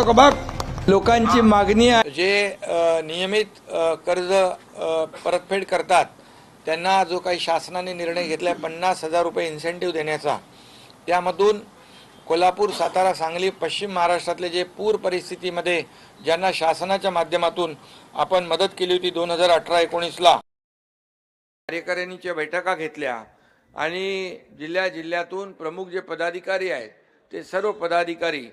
बघ लोकांची मागणी आहे. जे नियमित कर्ज परतफेड करतात त्यांना जो काही शासनाने निर्णय घेतलाय 50,000 रुपये इन्सेंटिव्ह देण्याचा, त्यामधून कोल्हापूर, सातारा, सांगली, पश्चिम महाराष्ट्रातले जे पूर परिस्थितीमध्ये ज्यांना शासनाच्या माध्यमातून आपण मदत केली होती 2018-19ला, कार्यकारिणीच्या बैठका घेतल्या आणि जिल्ह्यातून प्रमुख जे पदाधिकारी आहेत ते सर्व पदाधिकारी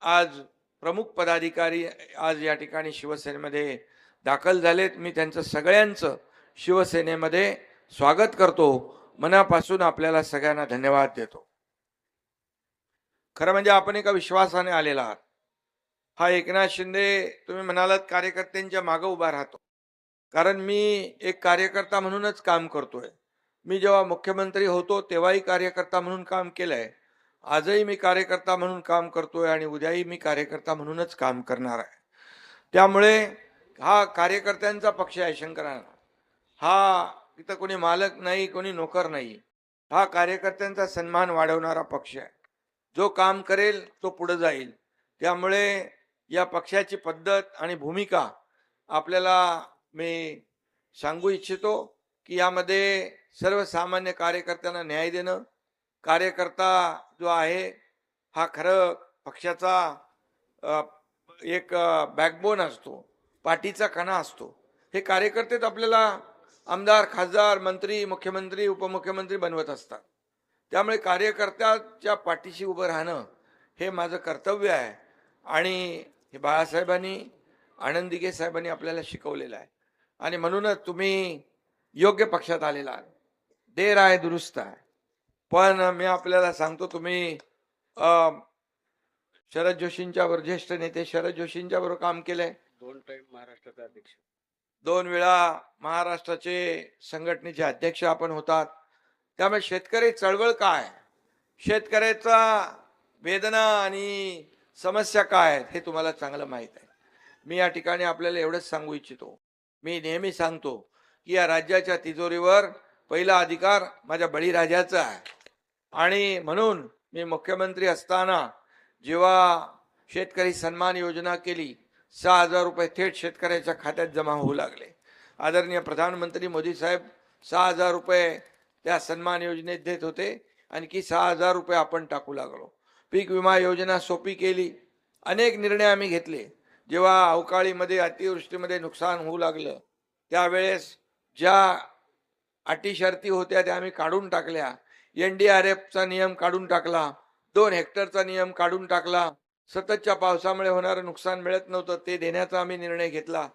आज प्रमुख पदाधिकारी आज या ठिकाणी शिवसेनेमध्ये दाखल झालेत. मी त्यांचं सगळ्यांचं शिवसेनेमध्ये स्वागत करतो. मनापासून आपल्याला सगळ्यांना धन्यवाद देतो. खरं म्हणजे आपण एका विश्वासाने आलेला आहात. हा एकनाथ शिंदे तुम्ही म्हणालात कार्यकर्त्यांच्या मागे उभा राहतो, कारण मी एक कार्यकर्ता म्हणूनच काम करतोय. मी जेव्हा मुख्यमंत्री होतो तेव्हाही कार्यकर्ता म्हणून काम केलंय, आजही मी कार्यकर्ता म्हणून काम करतोय आणि उद्याही मी कार्यकर्ता म्हणूनच काम करणार आहे. त्यामुळे हा कार्यकर्त्यांचा पक्ष आहे शंकरांना. हा इथं कोणी मालक नाही, कोणी नोकर नाही. हा कार्यकर्त्यांचा सन्मान वाढवणारा पक्ष आहे. जो काम करेल तो पुढे जाईल. त्यामुळे या पक्षाची पद्धत आणि भूमिका आपल्याला मी सांगू इच्छितो की यामध्ये सर्वसामान्य कार्यकर्त्यांना न्याय देणं, कार्यकर्ता जो आहे हा खरं पक्षाचा एक बॅकबोन असतो, पाठीचा कणा असतो. हे कार्यकर्तेच आपल्याला आमदार, खासदार, मंत्री, मुख्यमंत्री, उपमुख्यमंत्री बनवत असतात. त्यामुळे कार्यकर्त्याच्या पाठीशी उभं राहणं हे माझं कर्तव्य आहे आणि हे बाळासाहेबांनी, आनंद दिघे साहेबांनी आपल्याला शिकवलेलं आहे. आणि म्हणूनच तुम्ही योग्य पक्षात आलेला आहात. देर आहे दुरुस्त आहे. पण मी आपल्याला सांगतो, तुम्ही शरद जोशींच्या बरोबर, ज्येष्ठ नेते शरद जोशींच्या बरोबर काम केलंय. 2 टाइम महाराष्ट्राचे अध्यक्ष, 2 वेळा महाराष्ट्राचे संघटनेचे अध्यक्ष आपण होतात. त्यामुळे शेतकरी चळवळ काय, शेतकऱ्याचा वेदना आणि समस्या काय आहेत हे तुम्हाला चांगलं माहित आहे. मी या ठिकाणी आपल्याला एवढंच सांगू इच्छितो, मी नेहमी सांगतो की या राज्याच्या तिजोरीवर पहिला अधिकार माझ्या बळीराजाचा आहे. आणि म्हणून मी मुख्यमंत्री असताना जेव्हा शेतकरी सन्मान योजना केली, 6,000 रुपये थेट शेतकऱ्याच्या खात्यात जमा होऊ लागले. आदरणीय प्रधानमंत्री मोदी साहेब 6,000 रुपये त्या सन्मान योजनेत देत होते, आणखी 6,000 रुपये आपण टाकू लागलो. पीक विमा योजना सोपी केली. अनेक निर्णय आम्ही घेतले. जेव्हा अवकाळीमध्ये, अतिवृष्टीमध्ये नुकसान होऊ लागलं त्यावेळेस ज्या अटी शर्ती होत्या त्या आम्ही काढून टाकल्या. NDRFचा नियम काढून टाकला, 2 हेक्टरचा नियम काढून टाकला. सततच्या पावसामुळे होणारं नुकसान मिळत नव्हतं, ते देण्याचा आम्ही निर्णय घेतला.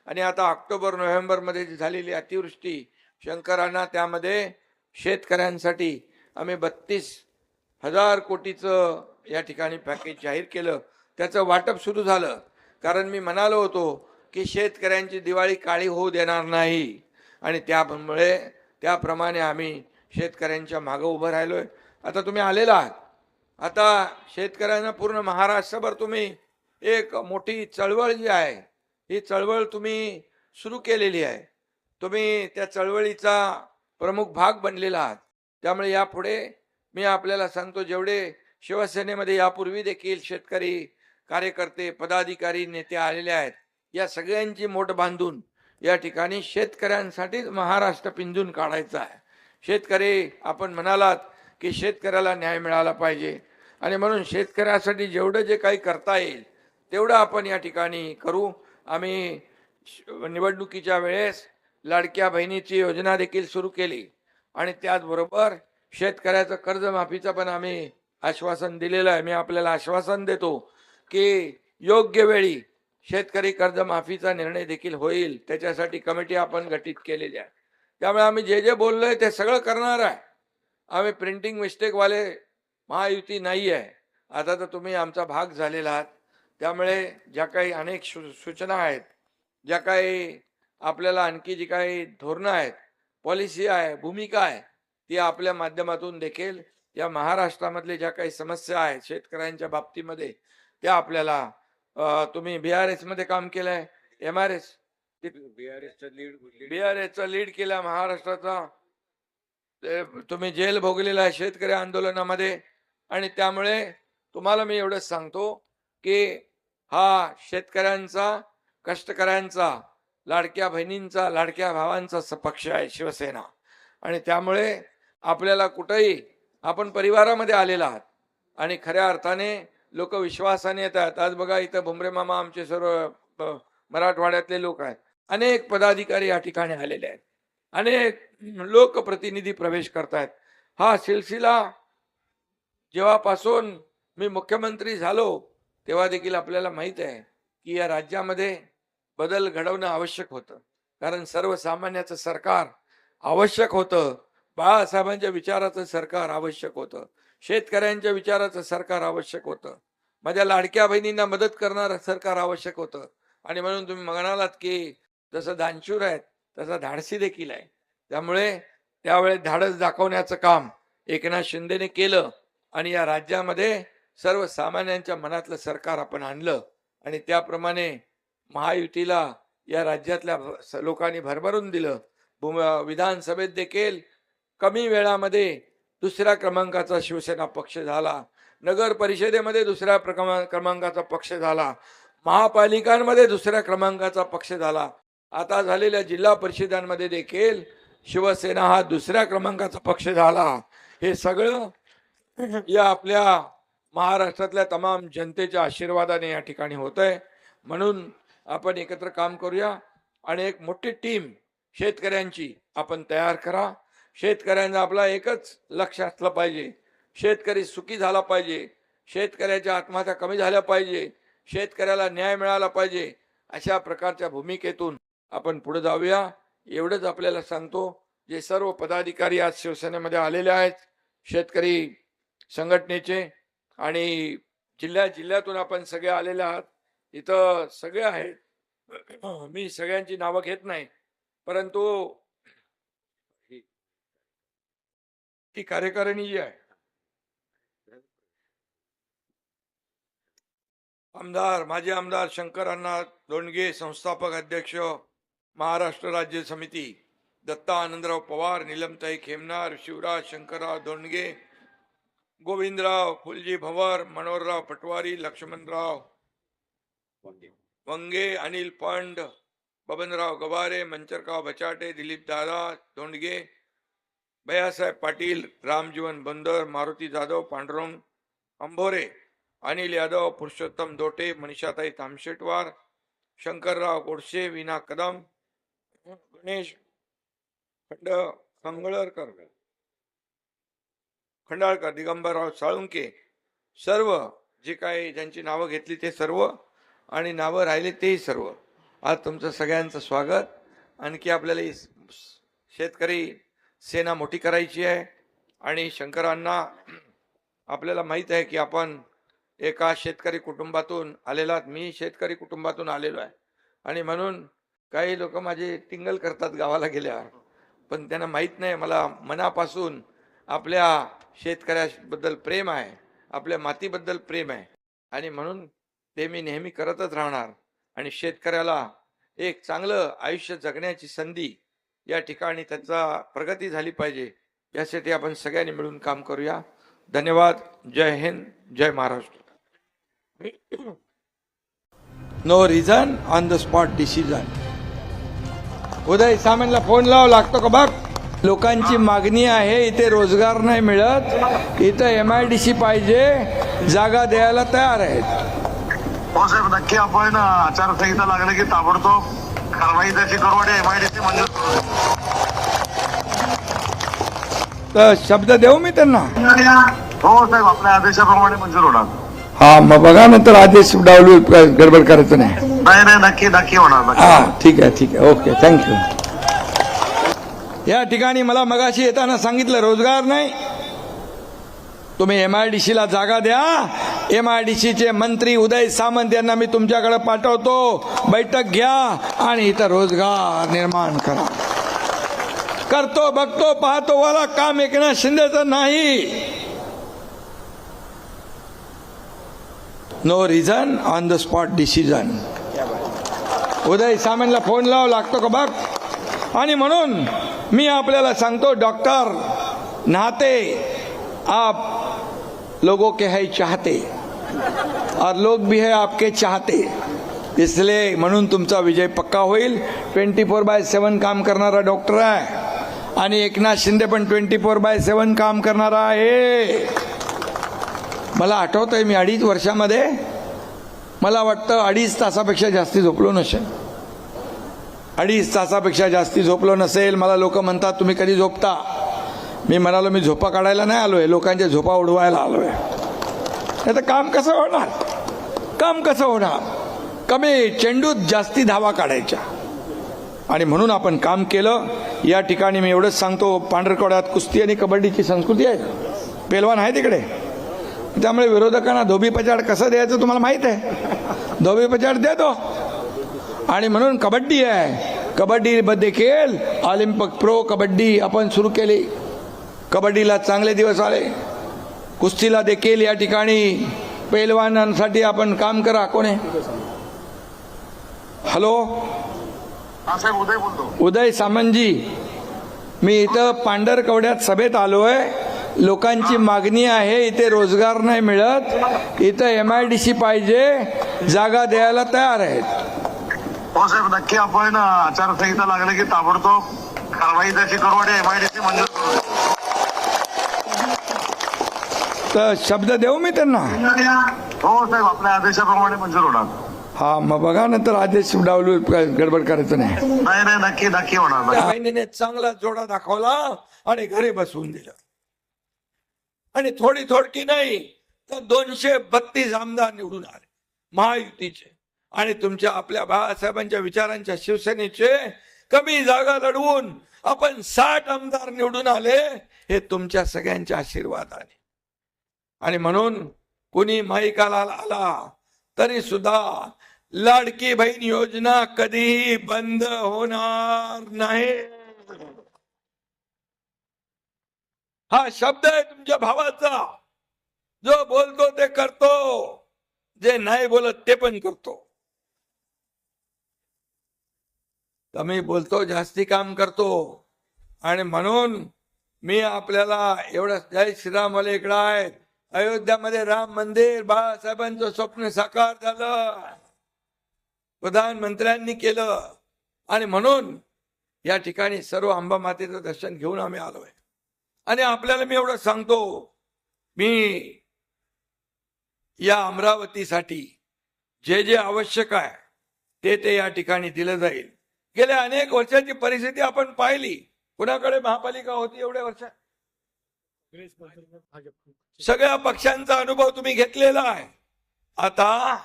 आणि आता ऑक्टोबर-नोव्हेंबरमध्ये झालेली अतिवृष्टी, शंकरांना त्यामध्ये शेतकऱ्यांसाठी आम्ही 32,000 कोटीचं या ठिकाणी पॅकेज जाहीर केलं. त्याचं वाटप सुरू झालं, कारण मी म्हणालो होतो की शेतकऱ्यांची दिवाळी काळी होऊ देणार नाही. आणि त्यामुळे त्याप्रमाणे आम्ही शेतकऱ्यांच्या मागे उभं राहिलोय. आता तुम्ही आलेला आहात. आता शेतकऱ्यांना पूर्ण महाराष्ट्रभर तुम्ही एक मोठी चळवळ जी आहे, ही चळवळ तुम्ही सुरू केलेली आहे. तुम्ही त्या चळवळीचा प्रमुख भाग बनलेला आहात. त्यामुळे यापुढे मी आपल्याला सांगतो, जेवढे शिवसेनेमध्ये यापूर्वी देखील शेतकरी कार्यकर्ते, पदाधिकारी, नेते आलेले आहेत, या सगळ्यांची मोठ बांधून या ठिकाणी शेतकऱ्यांसाठीच महाराष्ट्र पिंजून काढायचा आहे. शेतकरी, आपण म्हणालात की शेतकऱ्याला न्याय मिळाला पाहिजे आणि म्हणून शेतकऱ्यासाठी जेवढं जे काही करता येईल तेवढं आपण या ठिकाणी करू. आम्ही निवडणुकीच्या वेळेस लाडक्या बहिणीची योजना देखील सुरू केली आणि त्याचबरोबर शेतकऱ्याचं कर्जमाफीचं पण आम्ही आश्वासन दिलेलं आहे. मी आपल्याला आश्वासन देतो की योग्य वेळी शेतकरी कर्जमाफीचा निर्णय देखील होईल. त्याच्यासाठी कमिटी आपण गठीत केलेली आहे. त्यामुळे आम्ही जे जे बोललोय ते सगळं करणार आहे. आम्ही प्रिंटिंग मिस्टेकवाले महायुती नाही आहे. आता तर तुम्ही आमचा भाग झालेला आहात. त्यामुळे ज्या काही अनेक सूचना आहेत, ज्या काही आपल्याला आणखी जी काही धोरणं आहेत, पॉलिसी आहे, भूमिका आहे, ती आपल्या माध्यमातून देखील या महाराष्ट्रामधले ज्या काही समस्या आहेत शेतकऱ्यांच्या बाबतीमध्ये त्या आपल्याला, तुम्ही BRS मध्ये काम केलंय, MRS, BRSचा लीड केला महाराष्ट्राचा. तुम्ही जेल भोगलेला आहे शेतकरी आंदोलनामध्ये. आणि त्यामुळे तुम्हाला मी एवढंच सांगतो की हा शेतकऱ्यांचा, कष्टकऱ्यांचा, लाडक्या बहिणींचा, लाडक्या भावांचा पक्ष आहे शिवसेना. आणि त्यामुळे आपल्याला कुठेही आपण परिवारामध्ये आलेला आहात आणि खऱ्या अर्थाने लोक विश्वासाने येतात. आज बघा इथं भुमरे मामा आमचे सर्व मराठवाड्यातले लोक आहेत. अनेक पदाधिकारी या ठिकाणी आलेले आहेत. अनेक लोकप्रतिनिधी प्रवेश करतायत. हा सिलसिला जेव्हापासून मी मुख्यमंत्री झालो तेव्हा देखील आपल्याला माहित आहे की या राज्यामध्ये बदल घडवणं आवश्यक होतं. कारण सर्वसामान्याचं सरकार आवश्यक होतं. बाळासाहेबांच्या विचाराचं सरकार आवश्यक होतं. शेतकऱ्यांच्या विचाराचं सरकार आवश्यक होतं. माझ्या लाडक्या बहिणींना मदत करणारं सरकार आवश्यक होतं. आणि म्हणून तुम्ही म्हणालात की जसं दानशूर आहेत तसा धाडसी देखील आहे. त्यामुळे त्यावेळेस धाडस दाखवण्याचं काम एकनाथ शिंदेने केलं आणि या राज्यामध्ये सर्वसामान्यांच्या मनातलं सरकार आपण आणलं. आणि त्याप्रमाणे महायुतीला या राज्यातल्या लोकांनी भरभरून दिलं. विधानसभेत देखील कमी वेळामध्ये दुसऱ्या क्रमांकाचा शिवसेना पक्ष झाला. नगर परिषदेमध्ये दुसऱ्या क्रमांकाचा पक्ष झाला. महापालिकांमध्ये दुसऱ्या क्रमांकाचा पक्ष झाला. आता झालेल्या जिल्हा परिषदांमध्ये देखील शिवसेना हा दुसऱ्या क्रमांकाचा पक्ष झाला. हे सगळं या आपल्या महाराष्ट्रातल्या तमाम जनतेच्या आशीर्वादाने या ठिकाणी होत आहे. म्हणून आपण एकत्र काम करूया आणि एक मोठी टीम शेतकऱ्यांची आपण तयार करा. शेतकऱ्यांचा आपला एकच लक्ष असलं पाहिजे, शेतकरी सुखी झाला पाहिजे, शेतकऱ्याच्या आत्महत्या कमी झाल्या पाहिजे, शेतकऱ्याला न्याय मिळाला पाहिजे. अशा प्रकारच्या भूमिकेतून आपण पुढे जाऊया. एवढंच आपल्याला सांगतो. जे सर्व पदाधिकारी आज शिवसेनेमध्ये आलेले आहेत शेतकरी संघटनेचे आणि जिल्ह्यातून आपण सगळे आलेले आहात. इथं सगळे आहेत. मी सगळ्यांची नावं घेत नाही, परंतु ही कार्यकारिणी जी आहे, माजी आमदार शंकर अण्णा दोंडगे, संस्थापक अध्यक्ष महाराष्ट्र राज्य समिती, दत्ता आनंदराव पवार, नीलमताई खेमनार, शिवराज शंकरराव दोंडगे, गोविंदराव फुलजी भवर, मनोहरराव पटवारी, लक्ष्मणराव वंगे, अनिल पंड, बबनराव गवारे, मंचरराव बचाटे, दिलीप दादा दोंडगे, भैयासाहेब पाटील, रामजीवन बंदर, मारुती जाधव, पांडुरंग अंभोरे, अनिल यादव, पुरुषोत्तम दोटे, मनीषाताई तामशेटवार, शंकरराव गोडसे, विना कदम, गणेश खंडाळकर, दिगंबरराव साळुंके, सर्व जे काही ज्यांची नावं घेतली ते सर्व आणि नावं राहिले तेही सर्व. आज तुमचं सगळ्यांचं स्वागत. आणखी आपल्याला ही शेतकरी सेना मोठी करायची आहे. आणि शंकरांना आपल्याला माहित आहे की आपण एका शेतकरी कुटुंबातून आलेला. मी शेतकरी कुटुंबातून आलेलो आहे आणि म्हणून काही लोक माझे टिंगल करतात गावाला गेल्यावर, पण त्यांना माहित नाही मला मनापासून आपल्या शेतकऱ्याबद्दल प्रेम आहे, आपल्या मातीबद्दल प्रेम आहे. आणि म्हणून ते मी नेहमी करतच राहणार. आणि शेतकऱ्याला एक चांगलं आयुष्य जगण्याची संधी या ठिकाणी त्याचा प्रगती झाली पाहिजे, यासाठी आपण सगळ्यांनी मिळून काम करूया. धन्यवाद. जय हिंद, जय Maharashtra. No reason on the spot decision. Uday सामंतला फोन लाव, लागतो का बघ. लोकांची मागणी आहे, इथे रोजगार नाही मिळत, इथं MIDC पाहिजे, जागा द्यायला तयार आहेत. हो साहेब, नक्की आपण आचारसंहिता लागली की ताबडतोब कारवाई त्याची करू आणि MIDC मंजूर करू. तर शब्द देऊ मी त्यांना. हो साहेब, आपल्या आदेशाप्रमाणे मंजूर होणार. हा, मग बघा नंतर आदेश डावलू गडबड करायचं नाही. नाही, नक्की होणार. हा, ठीक आहे, ओके, थँक्यू. या ठिकाणी मला मगाशी येताना सांगितलं रोजगार नाही, तुम्ही MIDC ला जागा द्या. MIDC चे मंत्री उदय सामंत यांना मी तुमच्याकडे पाठवतो, बैठक घ्या आणि इथं रोजगार निर्माण करा. करतो, बघतो, पाहतो वाला काम एकनाथ शिंदेचं नाही. No reason on the spot decision. Uday सामंतला फोन लाव, लागतो का बघ. आणि म्हणून मी आपल्याला सांगतो, डॉक्टर नहाते आप लोगों के है चाहते, और लोग भी है आपके चाहते, इसलिए म्हणून तुमचा विजय पक्का होईल. 24/7 काम करणारा डॉक्टर आहे आणि एकनाथ शिंदे पण 24/7 काम करणारा आहे. मला आठवतंय मी 2.5 वर्षामध्ये मला वाटतं 2.5 तासापेक्षा जास्ती झोपलो नसेल. 2.5 तासापेक्षा जास्ती झोपलो नसेल. मला लोक म्हणतात तुम्ही कधी झोपता. मी म्हणालो मी झोपा काढायला नाही आलोय, लोकांच्या झोपा उडवायला आलोय. नाही तर काम कसं होणार, काम कसं होणार. कमी चेंडूत जास्ती धावा काढायच्या आणि म्हणून आपण काम केलं. या ठिकाणी मी एवढंच सांगतो, पांढरकवड्यात कुस्ती आणि कबड्डीची संस्कृती आहे, पेलवान आहे तिकडे. त्यामुळे विरोधकांना धोबी पचाड कसं द्यायचं तुम्हाला माहित आहे. धोबी पचाड देतो आणि म्हणून कबड्डी आहे. कबड्डीमध्ये देखील ऑलिम्पिक प्रो कबड्डी आपण सुरू केली. कबड्डीला चांगले दिवस आले. कुस्तीला देखील या ठिकाणी पैलवानांसाठी आपण काम करा. कोण आहे? हॅलो, हा साहेब उदय बोलतो. उदय सामंतजी, मी इथं पांढरकवड्यात सभेत आलोय. लोकांची मागणी आहे, इथे रोजगार नाही मिळत, इथं MIDC पाहिजे, जागा द्यायला तयार आहेत. हो साहेब नक्की आपण आचारसंहिता लागली की ताबडतोब कारवाई त्याची करू आणि MIDC मंजूर करू. तर शब्द देऊ मी त्यांना. हो साहेब आपल्या आदेशाप्रमाणे मंजूर होणार. हा मग बघा, नंतर आदेश डावलू गडबड करायचं नाही. नाही नाही नक्की नक्की होणार. त्या बहिणीने चांगला जोडा दाखवला आणि घरी बसवून दिलं. आणि थोडकी नाही तर 232 आमदार निवडून आले महायुतीचे. आणि तुमच्या आपल्या बाळासाहेबांच्या विचारांच्या शिवसेनेचे कमी जागा लढवून आपण 60 आमदार निवडून आले. हे तुमच्या सगळ्यांच्या आशीर्वादाने. आणि म्हणून कुणी माईकाला आला तरी सुद्धा लाडकी बहीण योजना कधीही बंद होणार नाही. हा शब्द आहे तुमच्या भावाचा. जो बोलतो ते करतो, जे नाही बोलत ते पण करतो. कमी बोलतो, जास्ती काम करतो. आणि म्हणून मी आपल्याला एवढं, जय श्रीराम वाले इकडं आहेत. अयोध्यामध्ये राम मंदिर बाळासाहेबांचं स्वप्न साकार झालं, प्रधानमंत्र्यांनी केलं. आणि म्हणून या ठिकाणी सर्व अंबा मातेचं दर्शन घेऊन आम्ही आलोय. आणि आपल्याला मी एवढं सांगतो, मी या अमरावतीसाठी जे जे आवश्यक आहे ते या ठिकाणी दिलं जाईल. गेल्या अनेक वर्षाची परिस्थिती आपण पाहिली. कुणाकडे महापालिका होती एवढ्या वर्षात? सगळ्या पक्षांचा अनुभव तुम्ही घेतलेला आहे. आता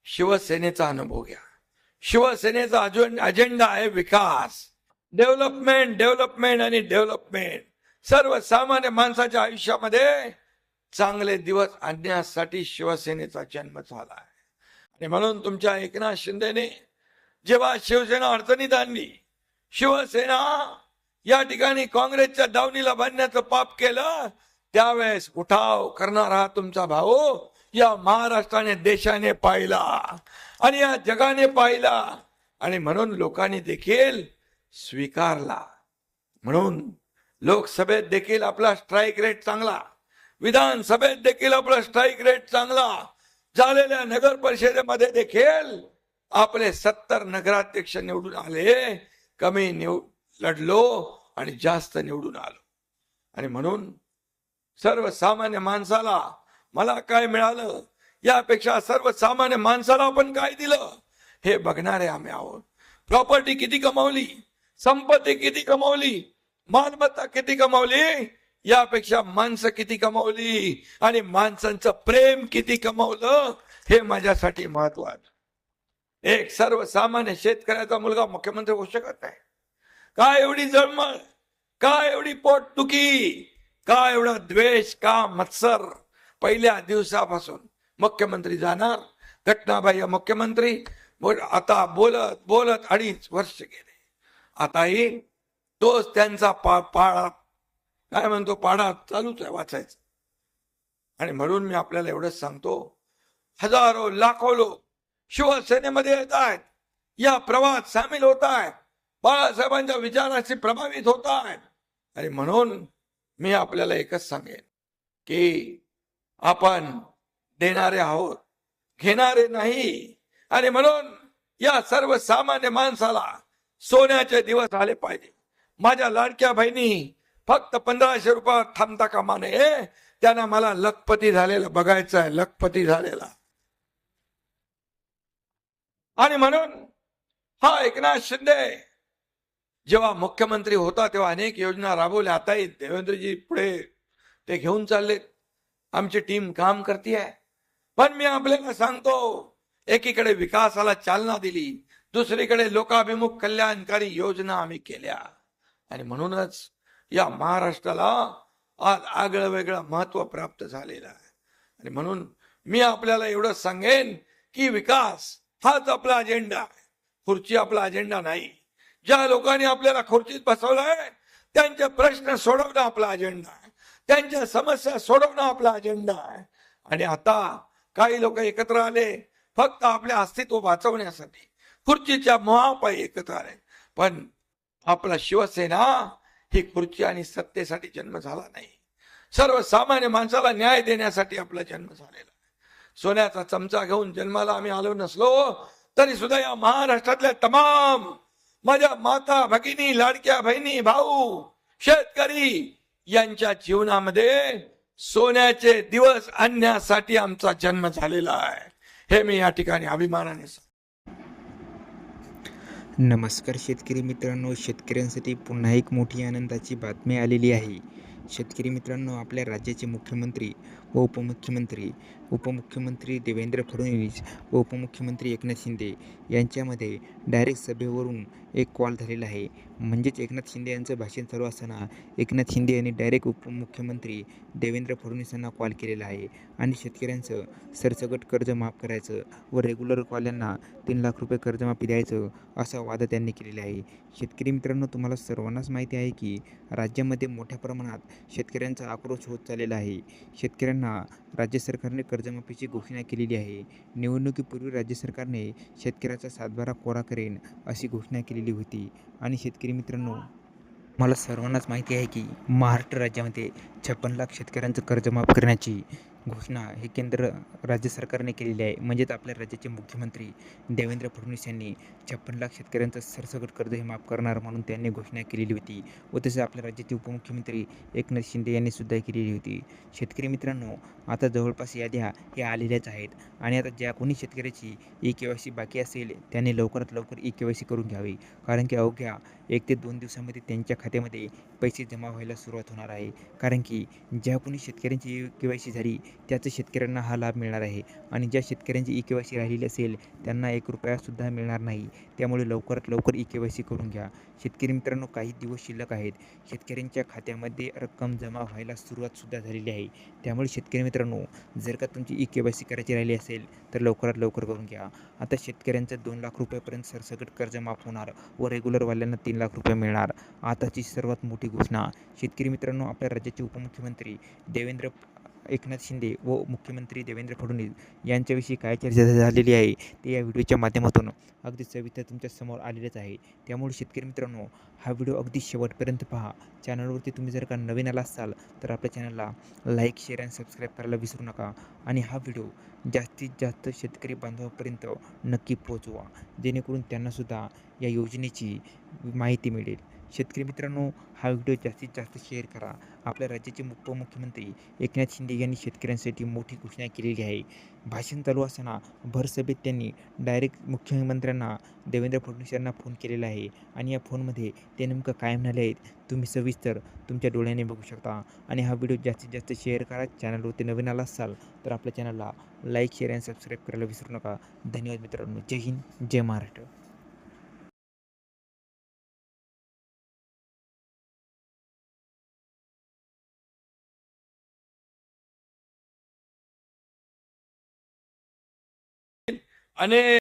शिवसेनेचा अनुभव घ्या. शिवसेनेचा अजेंडा आहे विकास, डेव्हलपमेंट, डेव्हलपमेंट आणि डेव्हलपमेंट. सर्वसामान्य माणसाच्या आयुष्यामध्ये चांगले दिवस आणण्यासाठी शिवसेनेचा जन्म झाला आहे. आणि म्हणून तुमच्या एकनाथ शिंदेने जेव्हा शिवसेना अडचणीत आणली, शिवसेना या ठिकाणी काँग्रेसच्या दावणीला बांधण्याचं पाप केलं, त्यावेळेस उठाव करणारा तुमचा भाऊ या महाराष्ट्राने, देशाने पाहिला आणि या जगाने पाहिला. आणि म्हणून लोकांनी देखील स्वीकारला. म्हणून लोकसभेत देखील आपला स्ट्राईक रेट चांगला, विधानसभेत देखील आपला स्ट्राईक रेट चांगला, झालेल्या नगर परिषदेमध्ये देखील आपले 70 नगराध्यक्ष निवडून आले. कमी लढलो आणि जास्त निवडून आलो. आणि म्हणून सर्वसामान्य माणसाला मला काय मिळालं यापेक्षा सर्वसामान्य माणसाला आपण काय दिलं हे बघणारे आम्ही आहोत. प्रॉपर्टी किती कमावली, संपत्ती किती कमावली, मालमत्ता किती कमावली, यापेक्षा माणसं किती कमावली आणि माणसांचं प्रेम किती कमावलं हे माझ्यासाठी महत्वाचं. एक सर्वसामान्य शेतकऱ्याचा मुलगा मुख्यमंत्री होऊ शकत नाही. काय एवढी जळमळ, काय एवढी पोटदुखी, काय एवढा द्वेष, का मत्सर. पहिल्या दिवसापासून मुख्यमंत्री जाणार, घटनाबाह्य मुख्यमंत्री. आता बोलत बोलत 2.5 वर्ष गेले. आताही तोच त्यांचा पाडा, काय म्हणतो, पाडा चालूच आहे वाचायचं. आणि म्हणून मी आपल्याला एवढंच सांगतो, हजारो लाखो लोक शिवसेनेमध्ये येत आहेत, या प्रवाहात सामील होत आहेत, बाळासाहेबांच्या विचाराशी प्रभावित होत आहेत. आणि म्हणून मी आपल्याला एकच सांगेन की आपण देणारे आहोत, घेणारे नाही. आणि म्हणून या सर्व सामान्य माणसाला सोन्याचे दिवस आले पाहिजे. माझ्या लाडक्या बहिणी फक्त 1500 रुपयात थांबता कामा नये. त्यांना मला लखपती झालेला बघायचं आहे, लखपती झालेला. आणि म्हणून हा एकनाथ शिंदे जेव्हा मुख्यमंत्री होता तेव्हा अनेक योजना राबवल्या. आताही देवेंद्रजी पुढे ते घेऊन चाललेत, आमची टीम काम करते. पण मी आपल्याला सांगतो, एकीकडे विकासाला चालना दिली, दुसरीकडे लोकाभिमुख कल्याणकारी योजना आम्ही केल्या. आणि म्हणूनच या महाराष्ट्राला आज आगळं वेगळं महत्व प्राप्त झालेलं आहे. आणि म्हणून मी आपल्याला एवढं सांगेन की विकास हाच आपला अजेंडा आहे, खुर्ची आपला अजेंडा नाही. ज्या लोकांनी आपल्याला खुर्चीत बसवलंय त्यांचे प्रश्न सोडवणं आपला अजेंडा आहे, त्यांच्या समस्या सोडवणं आपला अजेंडा आहे. आणि आता काही लोक एकत्र आले फक्त आपले अस्तित्व वाचवण्यासाठी, खुर्चीच्या मोहापायी एकत्र आले. पण आपला शिवसेना ही खुर्ची आणि सत्तेसाठी जन्म झाला नाही, सर्वसामान्य माणसाला न्याय देण्यासाठी आपला जन्म झालेला आहे. सोन्याचा चमचा घेऊन जन्माला आम्ही आलो नसलो तरी सुद्धा या महाराष्ट्रातल्या तमाम माझ्या माता भगिनी, लाडक्या बहिणी, भाऊ, शेतकरी यांच्या जीवनामध्ये सोन्याचे दिवस आणण्यासाठी आमचा जन्म झालेला आहे, हे मी या ठिकाणी अभिमानाने सांगतो. नमस्कार शेतकरी मित्रांनो, शेतकऱ्यांसाठी पुन्हा एक मोठी आनंदाची बातमी आलेली आहे. शेतकरी मित्रांनो, आपल्या राज्याचे मुख्यमंत्री व उपमुख्यमंत्री देवेंद्र फडणवीस व उपमुख्यमंत्री एकनाथ शिंदे यांच्यामध्ये डायरेक्ट सभेवरून एक कॉल झालेला आहे. म्हणजेच एकनाथ शिंदे यांचं भाषण चालू असताना एकनाथ शिंदे यांनी डायरेक्ट उपमुख्यमंत्री देवेंद्र फडणवीसांना कॉल केलेला आहे आणि शेतकऱ्यांचं सरसकट कर्ज माफ करायचं व रेग्युलर कॉल्यांना 3 लाख रुपये कर्जमाफी द्यायचं असा वादा त्यांनी केलेला आहे. शेतकरी मित्रांनो, तुम्हाला सर्वांनाच माहिती आहे की राज्यामध्ये मोठ्या प्रमाणात शेतकऱ्यांचा आक्रोश होत चाललेला आहे. शेतकऱ्यांना राज्य सरकारने कर्जमाफीची घोषणा केलेली आहे. निवडणुकीपूर्वी राज्य सरकारने शेतकऱ्याचा सातबारा कोरा करेन अशी घोषणा केलेली होती. आणि शेतकरी मित्रांनो, मला सर्वांनाच माहिती आहे की महाराष्ट्र राज्यामध्ये 56 लाख शेतकऱ्यांचं कर्ज माफ करण्याची घोषणा हे केंद्र राज्य सरकारने केलेली आहे. म्हणजेच आपल्या राज्याचे मुख्यमंत्री देवेंद्र फडणवीस यांनी 56 लाख शेतकऱ्यांचं सरसकट कर्ज हे माफ करणार म्हणून त्यांनी घोषणा केलेली होती. व तसेच आपल्या राज्याचे उपमुख्यमंत्री एकनाथ शिंदे यांनी सुद्धा केलेली होती. शेतकरी मित्रांनो, आता जवळपास याद्या ह्या आलेल्याच आहेत आणि आता ज्या कोणी शेतकऱ्याची EKYC बाकी असेल त्यांनी लवकरात लवकर EKYC करून घ्यावी. कारण की अवघ्या 1 ते 2 दिवसामध्ये त्यांच्या खात्यामध्ये पैसे जमा व्हायला सुरुवात होणार आहे. कारण की ज्या कोणी शेतकऱ्यांची EKYC झाली त्याच शेतकऱ्यांना हा लाभ मिळणार आहे आणि ज्या शेतकऱ्यांची EKYC राहिलेली असेल त्यांना 1 रुपयासुद्धा मिळणार नाही. त्यामुळे लवकरात लवकर EKYC करून घ्या. शेतकरी मित्रांनो, काही दिवस शिल्लक आहेत. शेतकऱ्यांच्या खात्यामध्ये रक्कम जमा व्हायला सुरुवातसुद्धा झालेली आहे. त्यामुळे शेतकरी मित्रांनो, जर का तुमची EKYC करायची राहिली असेल तर लवकरात लवकर करून घ्या. आता शेतकऱ्यांचं 2 लाख रुपयापर्यंत सरसकट कर्ज माफ होणार व रेग्युलरवाल्यांना 3 लाख रुपये मिळणार. आताची सर्वात मोठी घोषणा. शेतकरी मित्रांनो, आपल्या राज्याचे उपमुख्यमंत्री एकनाथ शिंदे व मुख्यमंत्री देवेंद्र फडणवीस यांच्याविषयी काय चर्चा झालेली आहे ते या व्हिडिओच्या माध्यमातून अगदी सविस्तर तुमच्या समोर आलेलेच आहे. त्यामुळे शेतकरी मित्रांनो, हा व्हिडिओ अगदी शेवटपर्यंत पहा. चॅनलवरती तुम्ही जर का नवीन आला असाल तर आपल्या चॅनलला लाईक, शेअर आणि सबस्क्राईब करायला विसरू नका. आणि हा व्हिडिओ जास्तीत जास्त शेतकरी बांधवापर्यंत नक्की पोहोचवा, जेणेकरून त्यांनासुद्धा या योजनेची माहिती मिळेल. शेतकरी मित्रांनो, हा व्हिडिओ जास्तीत जास्त शेअर करा. आपल्या राज्याचे उपमुख्यमंत्री एकनाथ शिंदे यांनी शेतकऱ्यांसाठी मोठी घोषणा केलेली आहे. भाषण चालू असताना भरसभेत त्यांनी डायरेक्ट मुख्यमंत्र्यांना देवेंद्र फडणवीस यांना फोन केलेला आहे आणि या फोनमध्ये ते नेमकं काय म्हणाले आहेत तुम्ही सविस्तर तुमच्या डोळ्याने बघू शकता. आणि हा व्हिडिओ जास्तीत जास्त शेअर करा. चॅनलवरती नवीन आला असाल तर आपल्या चॅनलला लाईक, शेअर आणि सबस्क्राईब करायला विसरू नका. धन्यवाद मित्रांनो. जय हिंद, जय महाराष्ट्र. आणि